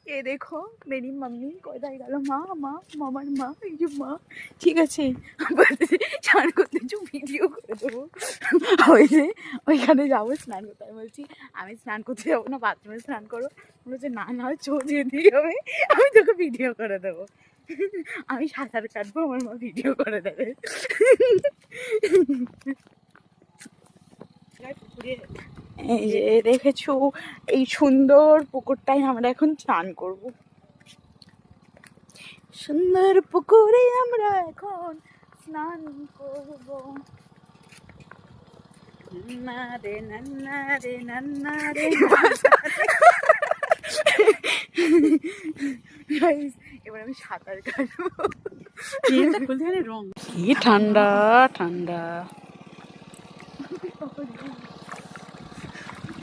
ये देखो मेरी मम्मी কোথায় গেল মা মা মামার মা এই যে মা ঠিক আছে স্নান করতে একটু ভিডিও করে দেবো ওই যে ওইখানে যাবো স্নান করতে আমি বলছি আমি স্নান করতে যাবো না বাথরুমে স্নান করো বলছে না না চোখ যেতেই হবে আমি তোকে ভিডিও করে দেবো আমি সাঁতার কাটবো আমার মা ভিডিও করে দেবে এই যে দেখেছো এই সুন্দর পুকুরটাই আমরা এখন স্নান করব সুন্দর পুকুরে আমরা এখন স্নান করব না রে না রে না রে এবার আমি সাঁতার কাটবো রং কি ঠান্ডা ঠান্ডা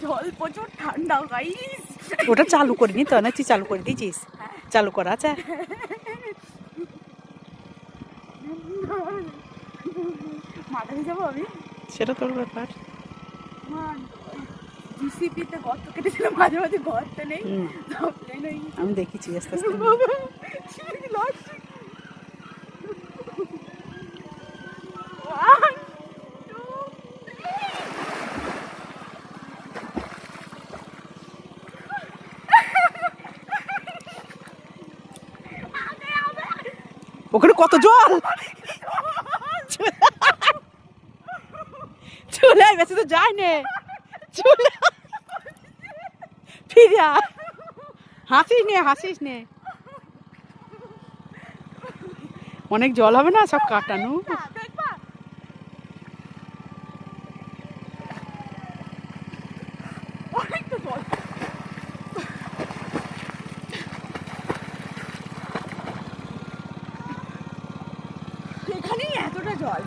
জল প্রচুর ঠান্ডা গাইস ওটা চালু করিনি তো না তুই চালু করে দিয়েছিস চালু করা আছে মাথায় যাবো আমি সেটা তোর ব্যাপার জিসিপিতে গর্ত কেটেছিল মাঝে মাঝে গর্ত নেই আমি দেখেছি আস্তে আস্তে ওখানে কত জল চলে বেশি তো যায় নে চলে ফিরে হাসিস নে অনেক জল হবে না সব কাটানো এখানেই এতটা জল